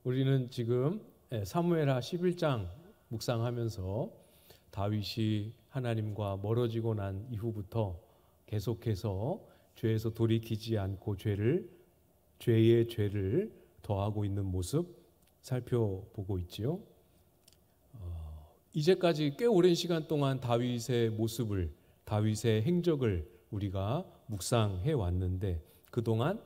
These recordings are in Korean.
우리는 지금 사무엘하 11장 묵상하면서 다윗이 하나님과 멀어지고 난 이후부터 계속해서 죄에서 돌이키지 않고 죄의 죄를 더하고 있는 모습 살펴보고 있지요. 이제까지 꽤 오랜 시간 동안 다윗의 모습을, 다윗의 행적을 우리가 묵상해 왔는데 그동안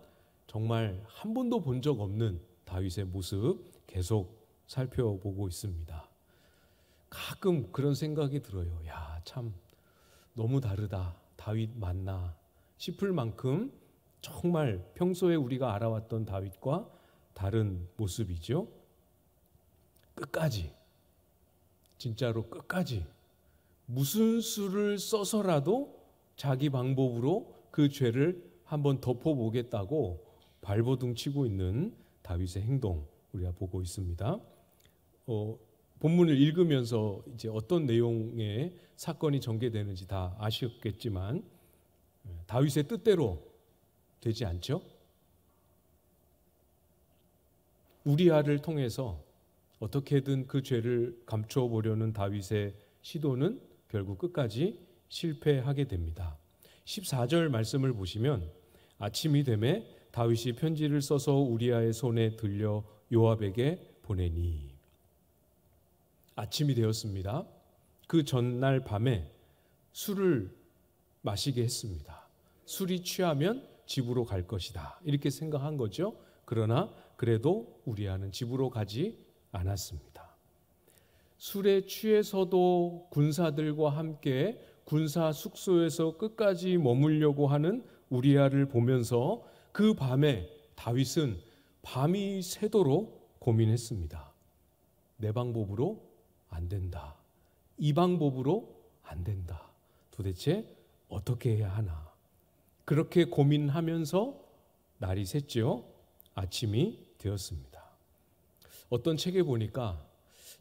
정말 한 번도 본 적 없는 다윗의 모습 계속 살펴보고 있습니다. 가끔 그런 생각이 들어요. 야, 참 너무 다르다. 다윗 맞나 싶을 만큼 정말 평소에 우리가 알아왔던 다윗과 다른 모습이죠. 끝까지, 진짜로 끝까지 무슨 수를 써서라도 자기 방법으로 그 죄를 한번 덮어보겠다고 발버둥 치고 있는 다윗의 행동 우리가 보고 있습니다. 본문을 읽으면서 이제 어떤 내용의 사건이 전개되는지 다 아시겠지만 다윗의 뜻대로 되지 않죠. 우리아를 통해서 어떻게든 그 죄를 감춰보려는 다윗의 시도는 결국 끝까지 실패하게 됩니다. 14절 말씀을 보시면 아침이 되매 다윗이 편지를 써서 우리아의 손에 들려 요압에게 보내니. 아침이 되었습니다. 그 전날 밤에 술을 마시게 했습니다. 술이 취하면 집으로 갈 것이다 이렇게 생각한 거죠. 그러나 그래도 우리아는 집으로 가지 않았습니다. 술에 취해서도 군사들과 함께 군사 숙소에서 끝까지 머물려고 하는 우리아를 보면서 그 밤에 다윗은 밤이 새도록 고민했습니다. 내 방법으로 안 된다. 이 방법으로 안 된다. 도대체 어떻게 해야 하나? 그렇게 고민하면서 날이 샜죠. 아침이 되었습니다. 어떤 책에 보니까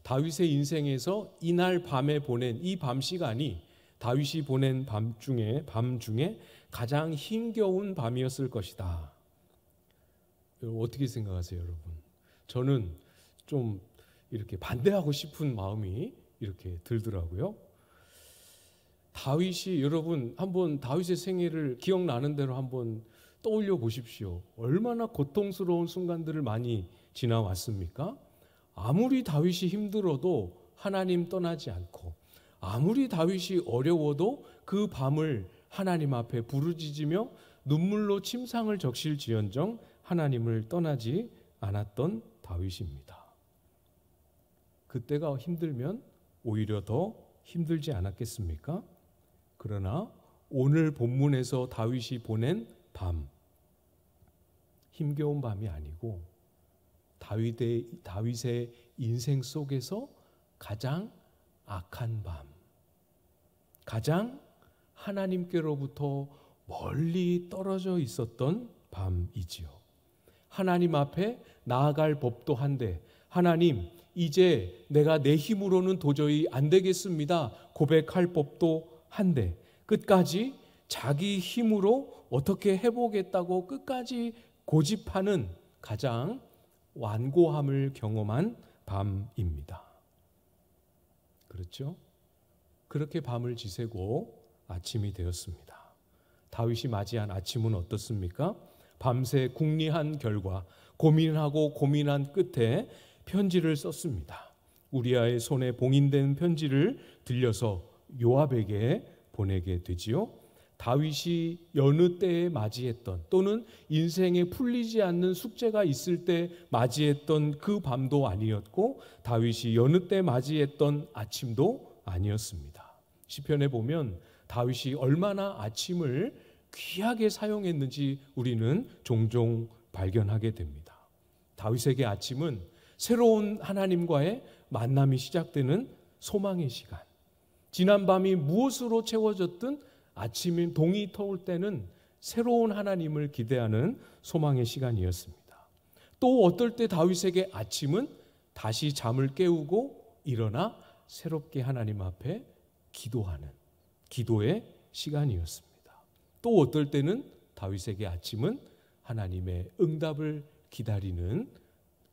다윗의 인생에서 이날 밤에 보낸 이 밤 시간이 다윗이 보낸 밤 중에 가장 힘겨운 밤이었을 것이다. 어떻게 생각하세요, 여러분? 저는 좀 이렇게 반대하고 싶은 마음이 이렇게 들더라고요. 다윗이, 여러분 한번 다윗의 생애를 기억나는 대로 한번 떠올려 보십시오. 얼마나 고통스러운 순간들을 많이 지나왔습니까? 아무리 다윗이 힘들어도 하나님 떠나지 않고, 아무리 다윗이 어려워도 그 밤을 하나님 앞에 부르짖으며 눈물로 침상을 적실지언정 하나님을 떠나지 않았던 다윗입니다. 그때가 힘들면 오히려 더 힘들지 않았겠습니까? 그러나 오늘 본문에서 다윗이 보낸 밤, 힘겨운 밤이 아니고 다윗의 인생 속에서 가장 악한 밤, 가장 하나님께로부터 멀리 떨어져 있었던 밤이지요. 하나님 앞에 나아갈 법도 한데, 하나님 이제 내가 내 힘으로는 도저히 안 되겠습니다 고백할 법도 한데, 끝까지 자기 힘으로 어떻게 해보겠다고 끝까지 고집하는 가장 완고함을 경험한 밤입니다. 그렇죠? 그렇게 밤을 지새고 아침이 되었습니다. 다윗이 맞이한 아침은 어떻습니까? 밤새 궁리한 결과 고민하고 고민한 끝에 편지를 썼습니다. 우리아의 손에 봉인된 편지를 들려서 요압에게 보내게 되지요. 다윗이 여느 때에 맞이했던, 또는 인생에 풀리지 않는 숙제가 있을 때 맞이했던 그 밤도 아니었고, 다윗이 여느 때 맞이했던 아침도 아니었습니다. 시편에 보면 다윗이 얼마나 아침을 귀하게 사용했는지 우리는 종종 발견하게 됩니다. 다윗에게 아침은 새로운 하나님과의 만남이 시작되는 소망의 시간, 지난 밤이 무엇으로 채워졌든 아침인 동이 터올 때는 새로운 하나님을 기대하는 소망의 시간이었습니다. 또 어떨 때 다윗에게 아침은 다시 잠을 깨우고 일어나 새롭게 하나님 앞에 기도하는 기도의 시간이었습니다. 또 어떨 때는 다윗에게 아침은 하나님의 응답을 기다리는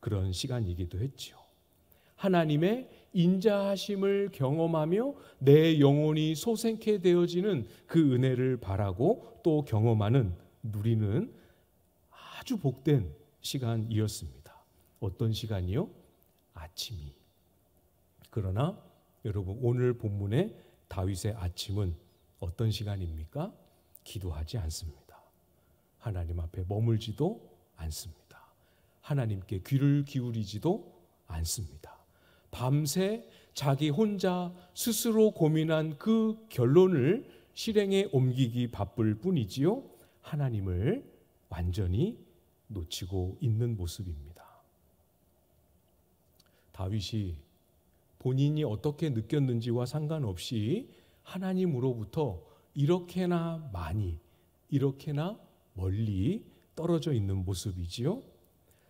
그런 시간이기도 했지요. 하나님의 인자하심을 경험하며 내 영혼이 소생케 되어지는 그 은혜를 바라고 또 경험하는, 누리는 아주 복된 시간이었습니다. 어떤 시간이요? 아침이. 그러나 여러분, 오늘 본문의 다윗의 아침은 어떤 시간입니까? 기도하지 않습니다. 하나님 앞에 머물지도 않습니다. 하나님께 귀를 기울이지도 않습니다. 밤새 자기 혼자 스스로 고민한 그 결론을 실행에 옮기기 바쁠 뿐이지요, 하나님을 완전히 놓치고 있는 모습입니다. 다윗이 본인이 어떻게 느꼈는지와 상관없이 하나님으로부터 이렇게나 많이, 이렇게나 멀리 떨어져 있는 모습이지요.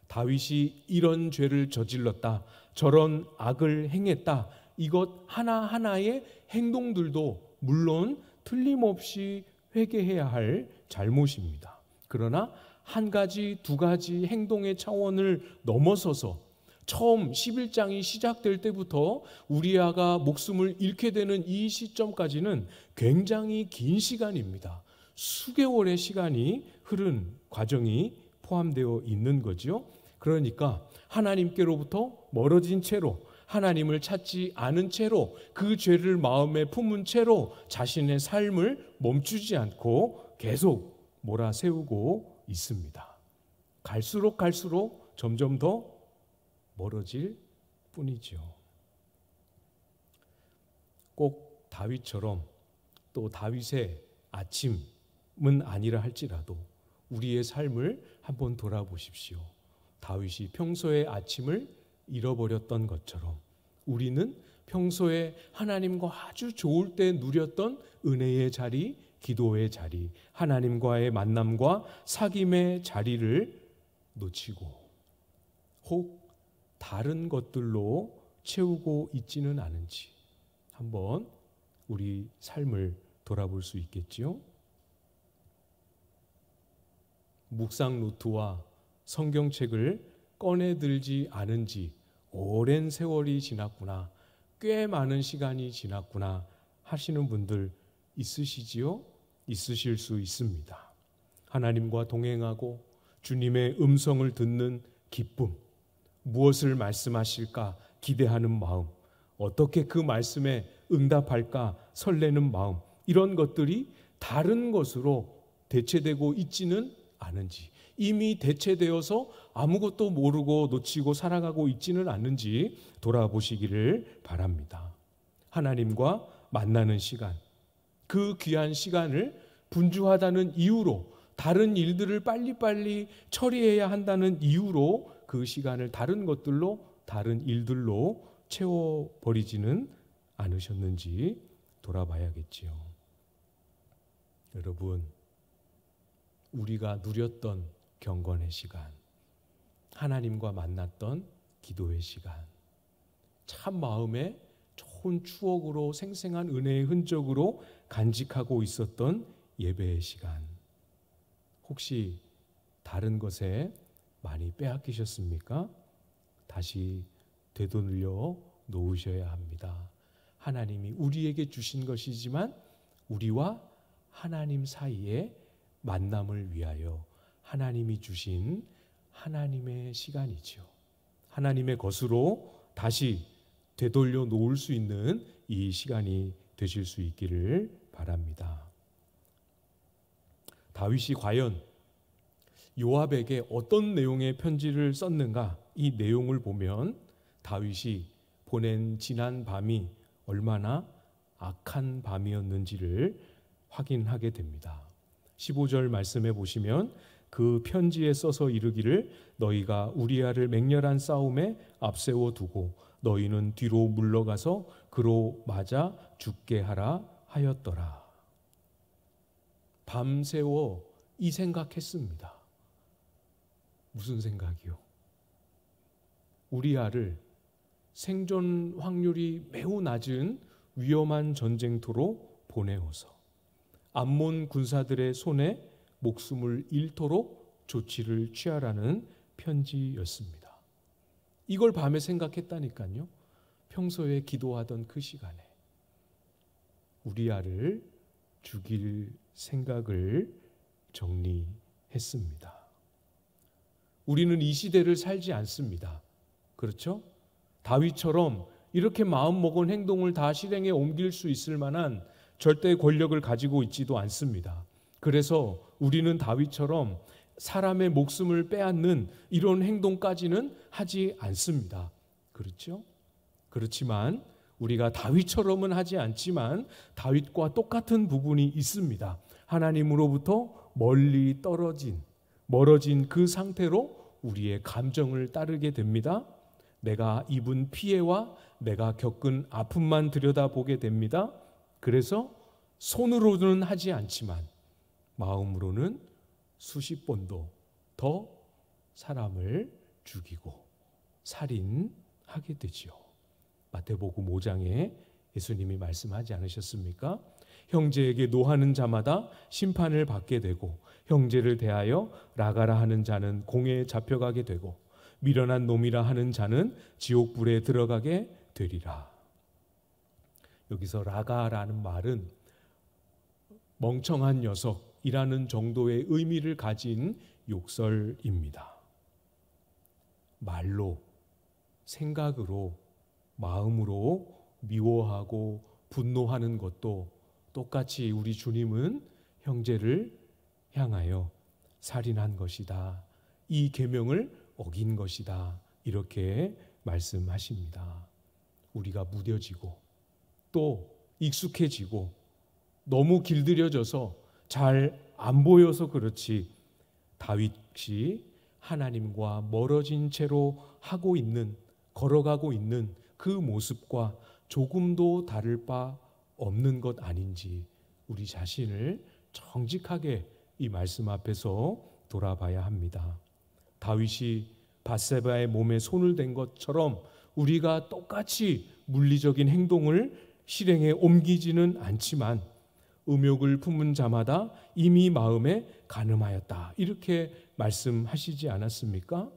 다윗이 이런 죄를 저질렀다, 저런 악을 행했다, 이것 하나하나의 행동들도 물론 틀림없이 회개해야 할 잘못입니다. 그러나 한 가지, 두 가지 행동의 차원을 넘어서서 처음 11장이 시작될 때부터 우리아가 목숨을 잃게 되는 이 시점까지는 굉장히 긴 시간입니다. 수개월의 시간이 흐른 과정이 포함되어 있는 거죠. 그러니까 하나님께로부터 멀어진 채로, 하나님을 찾지 않은 채로, 그 죄를 마음에 품은 채로 자신의 삶을 멈추지 않고 계속 몰아세우고 있습니다. 갈수록 점점 더 멀어질 뿐이죠. 꼭 다윗처럼, 또 다윗의 아침은 아니라 할지라도 우리의 삶을 한번 돌아보십시오. 다윗이 평소의 아침을 잃어버렸던 것처럼 우리는 평소에 하나님과 아주 좋을 때 누렸던 은혜의 자리, 기도의 자리, 하나님과의 만남과 사귐의 자리를 놓치고 혹 다른 것들로 채우고 있지는 않은지 한번 우리 삶을 돌아볼 수 있겠지요. 묵상 노트와 성경책을 꺼내들지 않은 지 오랜 세월이 지났구나, 꽤 많은 시간이 지났구나 하시는 분들 있으시지요? 있으실 수 있습니다. 하나님과 동행하고 주님의 음성을 듣는 기쁨, 무엇을 말씀하실까 기대하는 마음, 어떻게 그 말씀에 응답할까 설레는 마음, 이런 것들이 다른 것으로 대체되고 있지는 않은지, 이미 대체되어서 아무것도 모르고 놓치고 살아가고 있지는 않은지 돌아보시기를 바랍니다. 하나님과 만나는 시간, 그 귀한 시간을 분주하다는 이유로, 다른 일들을 빨리빨리 처리해야 한다는 이유로 그 시간을 다른 것들로, 다른 일들로 채워버리지는 않으셨는지 돌아봐야겠지요. 여러분, 우리가 누렸던 경건의 시간, 하나님과 만났던 기도의 시간, 참 마음에 좋은 추억으로 생생한 은혜의 흔적으로 간직하고 있었던 예배의 시간, 혹시 다른 것에 많이 빼앗기셨습니까? 다시 되돌려 놓으셔야 합니다. 하나님이 우리에게 주신 것이지만 우리와 하나님 사이에 만남을 위하여 하나님이 주신 하나님의 시간이죠. 하나님의 것으로 다시 되돌려 놓을 수 있는 이 시간이 되실 수 있기를 바랍니다. 다윗이 과연 요압에게 어떤 내용의 편지를 썼는가? 이 내용을 보면 다윗이 보낸 지난 밤이 얼마나 악한 밤이었는지를 확인하게 됩니다. 15절 말씀해 보시면 그 편지에 써서 이르기를 너희가 우리아를 맹렬한 싸움에 앞세워 두고 너희는 뒤로 물러가서 그로 맞아 죽게 하라 하였더라. 밤새워 이 생각했습니다. 무슨 생각이요? 우리아를 생존 확률이 매우 낮은 위험한 전쟁터로 보내어서 암몬 군사들의 손에 목숨을 잃도록 조치를 취하라는 편지였습니다. 이걸 밤에 생각했다니까요. 평소에 기도하던 그 시간에 우리아를 죽일 생각을 정리했습니다. 우리는 이 시대를 살지 않습니다. 그렇죠? 다윗처럼 이렇게 마음먹은 행동을 다 실행에 옮길 수 있을 만한 절대 권력을 가지고 있지도 않습니다. 그래서 우리는 다윗처럼 사람의 목숨을 빼앗는 이런 행동까지는 하지 않습니다. 그렇죠? 그렇지만 우리가 다윗처럼은 하지 않지만 다윗과 똑같은 부분이 있습니다. 하나님으로부터 멀어진 그 상태로 우리의 감정을 따르게 됩니다. 내가 입은 피해와 내가 겪은 아픔만 들여다보게 됩니다. 그래서 손으로는 하지 않지만 마음으로는 수십 번도 더 사람을 죽이고 살인하게 되지요. 마태복음 5장에 예수님이 말씀하지 않으셨습니까? 형제에게 노하는 자마다 심판을 받게 되고 형제를 대하여 라가라 하는 자는 공회에 잡혀가게 되고 미련한 놈이라 하는 자는 지옥불에 들어가게 되리라. 여기서 라가라는 말은 멍청한 녀석이라는 정도의 의미를 가진 욕설입니다. 말로, 생각으로, 마음으로 미워하고 분노하는 것도 똑같이 우리 주님은 형제를 향하여 살인한 것이다. 이 계명을 어긴 것이다. 이렇게 말씀하십니다. 우리가 무뎌지고 또 익숙해지고 너무 길들여져서 잘 안 보여서 그렇지 다윗이 하나님과 멀어진 채로 걸어가고 있는 그 모습과 조금도 다를 바 없는 것 아닌지 우리 자신을 정직하게 이 말씀 앞에서 돌아봐야 합니다. 다윗이 밧세바의 몸에 손을 댄 것처럼 우리가 똑같이 물리적인 행동을 실행에 옮기지는 않지만 음욕을 품은 자마다 이미 마음에 간음하였다. 이렇게 말씀하시지 않았습니까?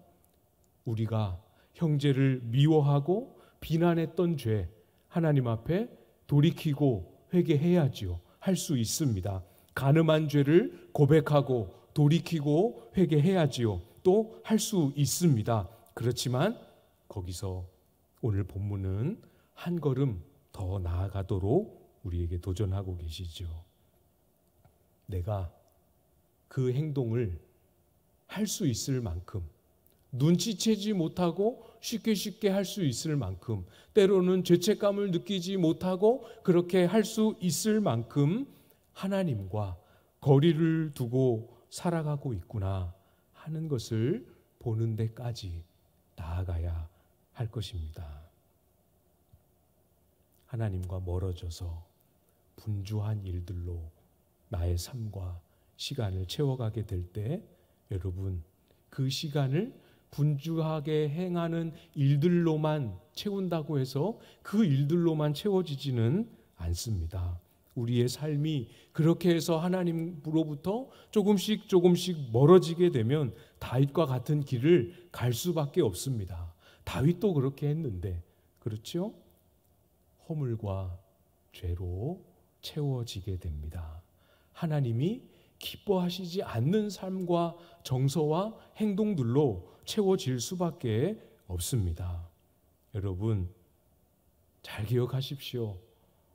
우리가 형제를 미워하고 비난했던 죄 하나님 앞에 돌이키고 회개해야지요. 할 수 있습니다. 간음한 죄를 고백하고 돌이키고 회개해야지요. 또 할 수 있습니다. 그렇지만 거기서 오늘 본문은 한 걸음 더 나아가도록 우리에게 도전하고 계시죠. 내가 그 행동을 할 수 있을 만큼 눈치채지 못하고 쉽게 할 수 있을 만큼 때로는 죄책감을 느끼지 못하고 그렇게 할 수 있을 만큼 하나님과 거리를 두고 살아가고 있구나 하는 것을 보는 데까지 나아가야 할 것입니다. 하나님과 멀어져서 분주한 일들로 나의 삶과 시간을 채워가게 될 때 여러분 그 시간을 분주하게 행하는 일들로만 채운다고 해서 그 일들로만 채워지지는 않습니다. 우리의 삶이 그렇게 해서 하나님으로부터 조금씩 멀어지게 되면 다윗과 같은 길을 갈 수밖에 없습니다. 다윗도 그렇게 했는데 그렇죠? 허물과 죄로 채워지게 됩니다. 하나님이 기뻐하시지 않는 삶과 정서와 행동들로 채워질 수밖에 없습니다. 여러분 잘 기억하십시오.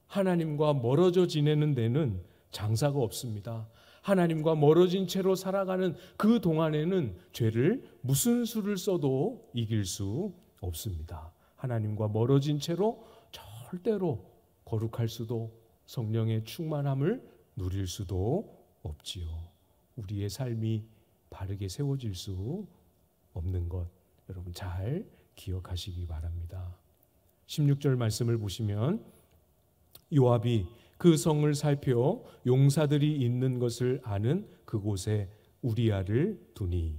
하나님과 멀어져 지내는 데는 장사가 없습니다. 하나님과 멀어진 채로 살아가는 그 동안에는 죄를 무슨 수를 써도 이길 수 없습니다. 하나님과 멀어진 채로 절대로 거룩할 수도 성령의 충만함을 누릴 수도 없지요. 우리의 삶이 바르게 세워질 수 없는 것 여러분 잘 기억하시기 바랍니다. 16절 말씀을 보시면 요압이 그 성을 살펴 용사들이 있는 것을 아는 그곳에 우리아를 두니.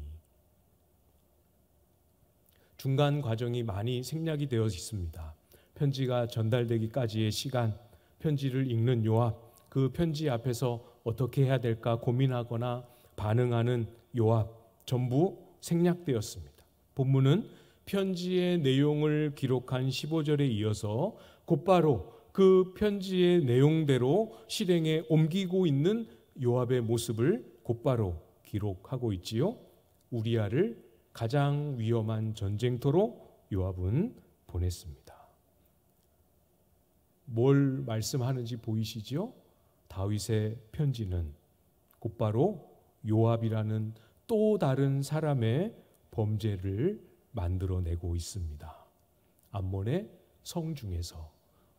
중간 과정이 많이 생략이 되어 있습니다. 편지가 전달되기까지의 시간, 편지를 읽는 요압, 그 편지 앞에서 어떻게 해야 될까 고민하거나 반응하는 요압 전부 생략되었습니다. 본문은 편지의 내용을 기록한 15절에 이어서 곧바로 그 편지의 내용대로 실행에 옮기고 있는 요압의 모습을 곧바로 기록하고 있지요. 우리아를 가장 위험한 전쟁터로 요압은 보냈습니다. 뭘 말씀하는지 보이시죠? 다윗의 편지는 곧바로 요압이라는 또 다른 사람의 범죄를 만들어내고 있습니다. 암몬의 성중에서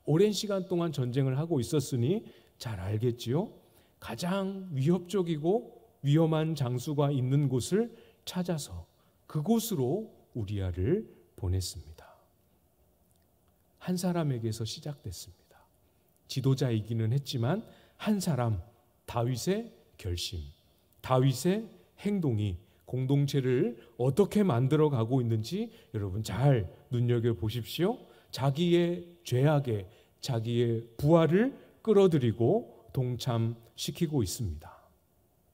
오랜 시간 동안 전쟁을 하고 있었으니 잘 알겠지요? 가장 위협적이고 위험한 장수가 있는 곳을 찾아서 그곳으로 우리아를 보냈습니다. 한 사람에게서 시작됐습니다. 지도자이기는 했지만 한 사람, 다윗의 결심, 다윗의 행동이 공동체를 어떻게 만들어 가고 있는지 여러분 잘 눈여겨보십시오. 자기의 죄악에 자기의 부하를 끌어들이고 동참시키고 있습니다.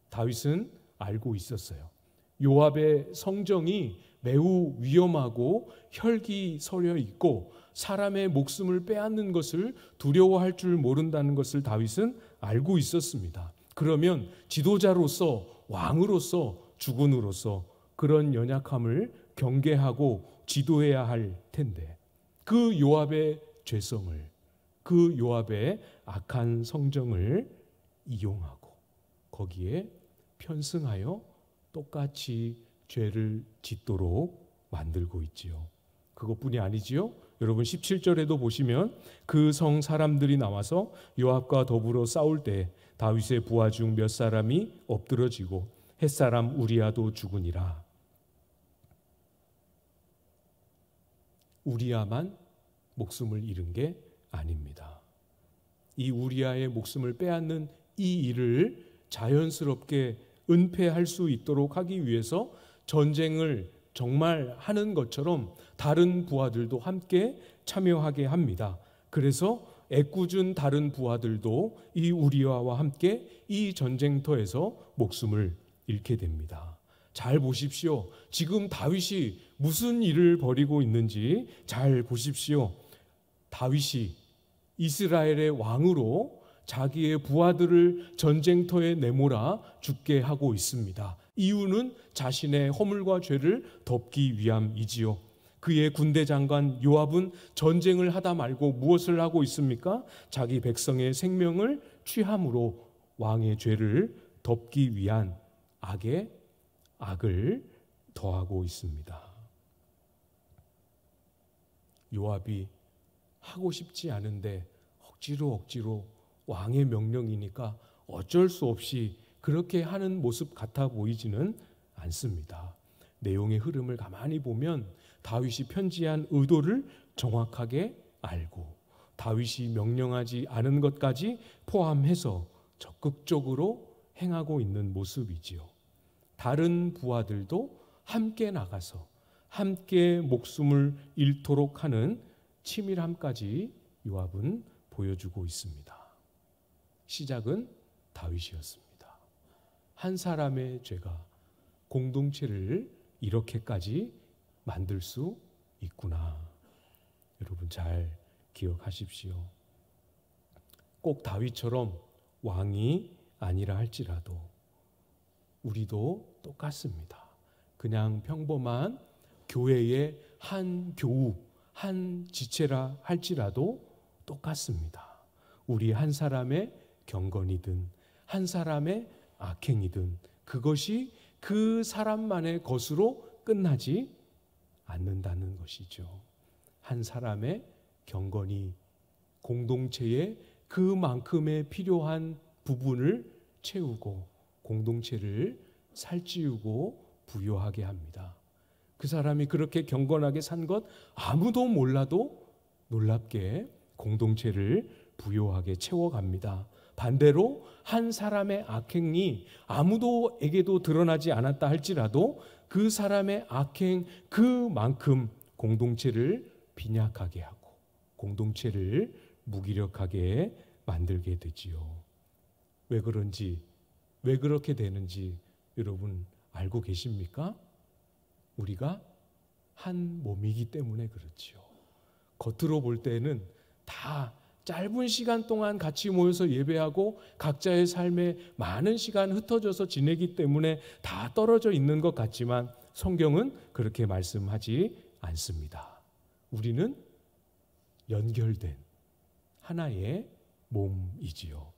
다윗은 알고 있었어요. 요압의 성정이 매우 위험하고 혈기 서려 있고 사람의 목숨을 빼앗는 것을 두려워할 줄 모른다는 것을 다윗은 알고 있었습니다. 그러면 지도자로서, 왕으로서, 주군으로서 그런 연약함을 경계하고 지도해야 할 텐데 그 요압의 죄성을, 그 요압의 악한 성정을 이용하고 거기에 편승하여 똑같이 죄를 짓도록 만들고 있지요. 그것뿐이 아니지요. 여러분 17절에도 보시면 그 성 사람들이 나와서 요압과 더불어 싸울 때 다윗의 부하 중 몇 사람이 엎드러지고 햇사람 우리아도 죽으니라. 우리아만 목숨을 잃은 게 아닙니다. 이 우리아의 목숨을 빼앗는 이 일을 자연스럽게 은폐할 수 있도록 하기 위해서 전쟁을 정말 하는 것처럼 다른 부하들도 함께 참여하게 합니다. 그래서 애꿎은 다른 부하들도 이 우리아와 함께 이 전쟁터에서 목숨을 잃게 됩니다. 잘 보십시오. 지금 다윗이 무슨 일을 벌이고 있는지 잘 보십시오. 다윗이 이스라엘의 왕으로 자기의 부하들을 전쟁터에 내몰아 죽게 하고 있습니다. 이유는 자신의 허물과 죄를 덮기 위함이지요. 그의 군대 장관 요압은 전쟁을 하다 말고 무엇을 하고 있습니까? 자기 백성의 생명을 취함으로 왕의 죄를 덮기 위한 악에 악을 더하고 있습니다. 요압이 하고 싶지 않은데 억지로 왕의 명령이니까 어쩔 수 없이 그렇게 하는 모습 같아 보이지는 않습니다. 내용의 흐름을 가만히 보면 다윗이 편지한 의도를 정확하게 알고 다윗이 명령하지 않은 것까지 포함해서 적극적으로 행하고 있는 모습이지요. 다른 부하들도 함께 나가서 함께 목숨을 잃도록 하는 치밀함까지 요압은 보여주고 있습니다. 시작은 다윗이었습니다. 한 사람의 죄가 공동체를 이렇게까지 만들 수 있구나. 여러분 잘 기억하십시오. 꼭 다윗처럼 왕이 아니라 할지라도 우리도 똑같습니다. 그냥 평범한 교회의 한 교우, 한 지체라 할지라도 똑같습니다. 우리 한 사람의 경건이든 한 사람의 악행이든 그것이 그 사람만의 것으로 끝나지 않는다는 것이죠. 한 사람의 경건이 공동체에 그만큼의 필요한 부분을 채우고 공동체를 살찌우고 부요하게 합니다. 그 사람이 그렇게 경건하게 산 것 아무도 몰라도 놀랍게 공동체를 부요하게 채워갑니다. 반대로 한 사람의 악행이 아무도에게도 드러나지 않았다 할지라도 그 사람의 악행 그만큼 공동체를 빈약하게 하고 공동체를 무기력하게 만들게 되지요. 왜 그런지, 왜 그렇게 되는지 여러분 알고 계십니까? 우리가 한 몸이기 때문에 그렇지요. 겉으로 볼 때는 다 짧은 시간 동안 같이 모여서 예배하고 각자의 삶에 많은 시간 흩어져서 지내기 때문에 다 떨어져 있는 것 같지만 성경은 그렇게 말씀하지 않습니다. 우리는 연결된 하나의 몸이지요.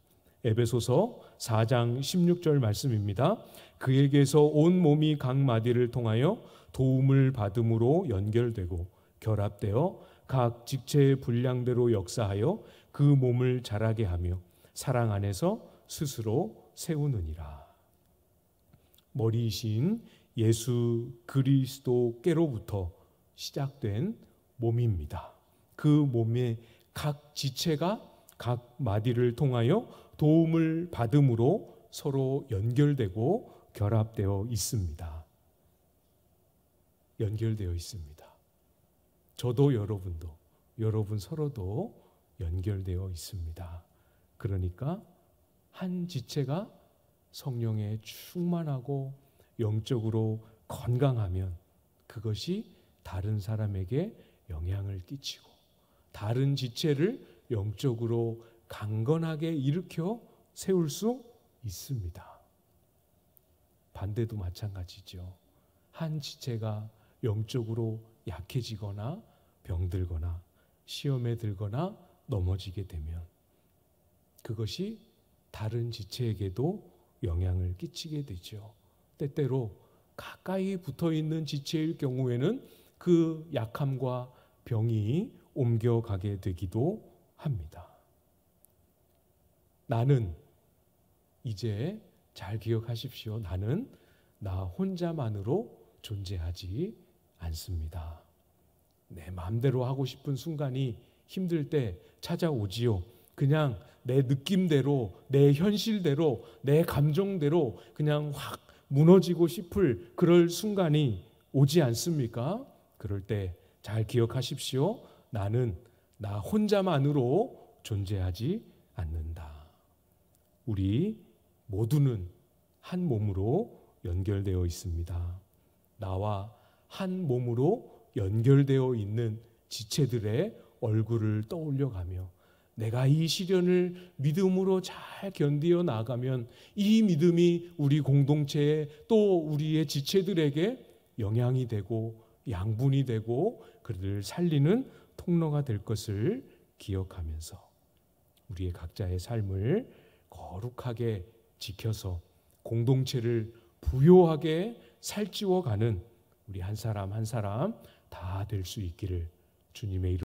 에베소서 4장 16절 말씀입니다. 그에게서 온 몸이 각 마디를 통하여 도움을 받음으로 연결되고 결합되어 각 직체의 분량대로 역사하여 그 몸을 자라게 하며 사랑 안에서 스스로 세우느니라. 머리이신 예수 그리스도께로부터 시작된 몸입니다. 그 몸의 각 지체가 각 마디를 통하여 도움을 받음으로 서로 연결되고 결합되어 있습니다. 연결되어 있습니다. 저도 여러분도, 여러분 서로도 연결되어 있습니다. 그러니까 한 지체가 성령에 충만하고 영적으로 건강하면 그것이 다른 사람에게 영향을 끼치고 다른 지체를 영적으로 강건하게 일으켜 세울 수 있습니다. 반대도 마찬가지죠. 한 지체가 영적으로 약해지거나 병들거나 시험에 들거나 넘어지게 되면 그것이 다른 지체에게도 영향을 끼치게 되죠. 때때로 가까이 붙어 있는 지체일 경우에는 그 약함과 병이 옮겨가게 되기도 합니다. 나는 이제 잘 기억하십시오. 나는 나 혼자만으로 존재하지 않습니다. 내 마음대로 하고 싶은 순간이 힘들 때 찾아오지요. 그냥 내 느낌대로, 내 현실대로, 내 감정대로 그냥 확 무너지고 싶을 그럴 순간이 오지 않습니까? 그럴 때 잘 기억하십시오. 나는 나 혼자만으로 존재하지 않는다. 우리 모두는 한 몸으로 연결되어 있습니다. 나와 한 몸으로 연결되어 있는 지체들의 얼굴을 떠올려가며 내가 이 시련을 믿음으로 잘 견디어 나가면 이 믿음이 우리 공동체에 또 우리의 지체들에게 영향이 되고 양분이 되고 그들을 살리는 통로가 될 것을 기억하면서 우리의 각자의 삶을 거룩하게 지켜서 공동체를 부요하게 살찌워가는 우리 한 사람 한 사람 다 될 수 있기를 주님의 이름으로